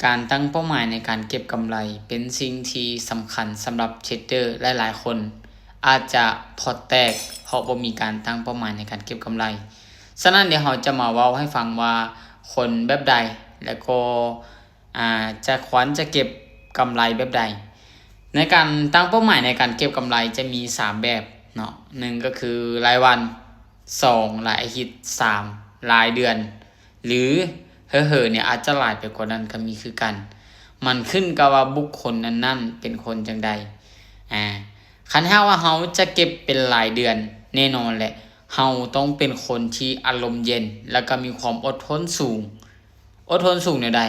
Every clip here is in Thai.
การตั้งเป้าหมายในการเก็บกำไรเป็นสิ่งที่สำคัญสำหรับเทรดเดอร์หลายๆคนอาจจะพอร์ตแตกเพราะบ่มีการตั้งเป้าหมายในการเก็บกำไรฉะนั้นเดี๋ยวเราจะมาเว้าให้ฟังว่าคนแบบใดแล้วก็จะควรจะเก็บกำไรแบบใดในการตั้งเป้าหมายในการเก็บกำไรจะมี3แบบเนาะ1ก็คือรายวัน2รายอาทิตย์3รายเดือนหรือเนี่ยอาจจะหลายไปกว่านั้นก็มีคือกันมันขึ้นกับว่าบุคคลนั้นๆเป็นคนจังใดคันถ้าว่าเฮาจะเก็บเป็นรายเดือนแน่นอนแหละเฮาต้องเป็นคนที่อารมณ์เย็นแล้วก็มีความอดทนสูงแนวใด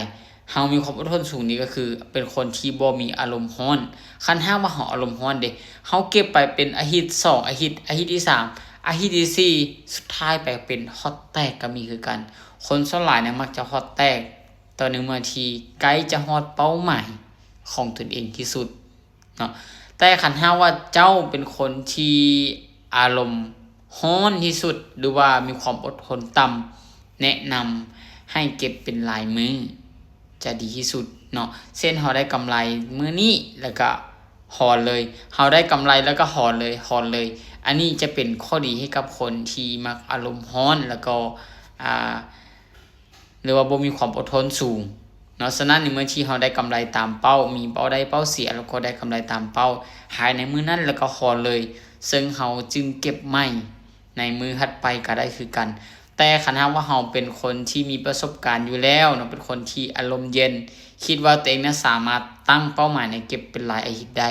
เฮามีความอดทนสูงนี่ก็คือเป็นคนที่บ่มีอารมณ์ร้อนคันถ้าว่าเฮาอารมณ์ร้อนเด้เฮาเก็บไปเป็นอาทิตย์2อาทิตย์ที่3อาทิตย์ที่4สุดท้ายไปเป็นฮอตแตกก็มีคือกันคนส่วนหลายเนี่ยมักจะฮอตแตกตอนนึงบางทีใกล้จะฮอดเป้าหมายของตนเองที่สุดเนาะแต่คันถ้าว่าเจ้าเป็นคนที่อารมณ์ร้อนที่สุดหรือว่ามีความอดทนต่ำแนะนำให้เก็บเป็นรายมื้อจะดีที่สุดเนาะเช่นเฮาได้กำไรมื้อนี้แล้วก็หอนเลยเฮาได้กำไรแล้วก็หอนเลยอันนี้จะเป็นข้อดีให้กับคนที่มักอารมณ์ร้อนแล้วก็หรือว่าบ่มีความอดทนสูงเนาะฉะนั้นในเมื่อที่เฮาได้กำไรตามเป้ามีเป้าได้เป้าเสียแล้วก็ได้กำไรตามเป้าหายในมื้อนั้นแล้วก็หอนเลยซึ่งเฮาจึงเก็บใหม่ในมื้อถัดไปก็ได้คือกันแต่คันว่าเฮาเป็นคนที่มีประสบการณ์อยู่แล้วเนาะเป็นคนที่อารมณ์เย็นคิดว่าตัวเองนั้นสามารถตั้งเป้าหมายในเก็บเป็นรายอาทิตย์ได้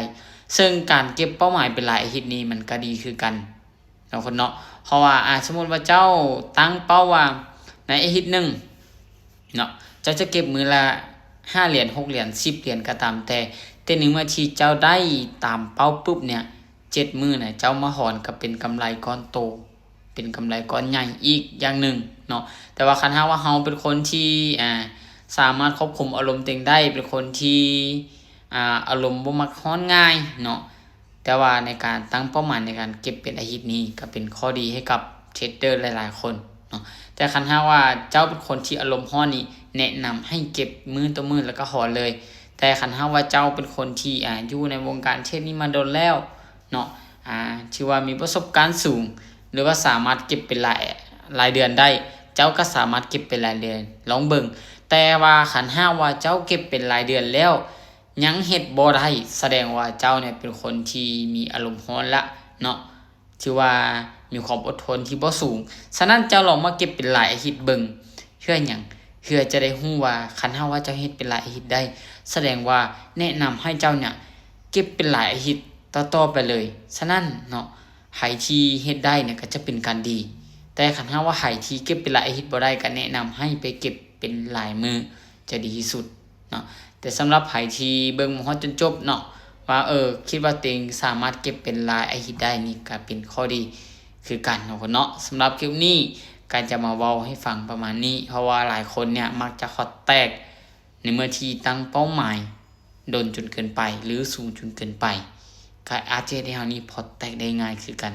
ซึ่งการเก็บเป้าหมายเป็นรายอาทิตย์นี้มันก็ดีคือกันเนาะคนเนาะเพราะว่าสมมุติว่าเจ้าตั้งเป้าว่าในอาทิตย์นึงเนาะเจ้าจะเก็บมื้อละ5เหรียญ6เหรียญ10เหรียญก็ตามแต่นึงเมื่อที่เจ้าได้ตามเป้าปุ๊บเนี่ย7มื้อน่ะเจ้ามาหอนก็เป็นกำไรก้อนโตเป็นกำไรก้อนใหญ่อีกอย่างหนึ่งเนาะแต่ว่าคันว่าเฮาเป็นคนที่สามารถควบคุมอารมณ์ตัวเองได้เป็นคนที่อารมณ์บ่มักร้อนง่ายเนาะแต่ว่าในการตั้งเป้าหมายในการเก็บเป็นอาทิตย์นี้ก็เป็นข้อดีให้กับเทรดเดอร์หลายๆคนเนาะแต่คันว่าเจ้าเป็นคนที่อารมณ์ร้อนนี่แนะนำให้เก็บมื้อต่อมื้อแล้วก็หอนเลยแต่คันว่าเจ้าเป็นคนที่อยู่ในวงการเทรดนี้มาโดนแล้วเนาะที่ว่ามีประสบการณ์สูงหรือว่าสามารถเก็บเป็นรายเดือนได้เจ้าก็สามารถเก็บเป็นรายเดือนลองเบิ่งแต่ว่าคันว่าเจ้าเก็บเป็นรายเดือนแล้วยังเฮ็ดบ่ได้แสดงว่าเจ้าเนี่ยเป็นคนที่มีอารมณ์ร้อนละเนาะที่ว่ามีความอดทนที่บ่สูงฉะนั้นเจ้าลองมาเก็บเป็นรายอาทิตย์เบิ่งเพื่อหยังเพื่อจะได้ฮู้ว่าคันว่าเจ้าเฮ็ดเป็นรายอาทิตย์ได้แสดงว่าแนะนำให้เจ้าเนี่ยเก็บเป็นรายอาทิตย์ต่อๆไปเลยฉะนั้นเนาะไผที่เฮ็ดได้เนี่ยก็จะเป็นการดีแต่คันว่าไผที่เก็บเป็นรายอาทิตย์บ่ได้ก็แนะนำให้ไปเก็บเป็นรายมื้อจะดีที่สุดเนาะแต่สำหรับไผที่เบิ่งฮอดจนจบเนาะว่าคิดว่าตัวเองสามารถเก็บเป็นรายอาทิตย์ได้นี่ก็เป็นข้อดีคือกันเนาะสำหรับคลิปนี้ก็จะมาเว้าให้ฟังประมาณนี้เพราะว่าหลายคนเนี่ยมักจะฮอตแตกในเมื่อที่ตั้งเป้าหมายโดนจนเกินไปหรือสูงจนเกินไปก็อาจจะให้เฮานี่พอตแตกได้ง่ายคือกัน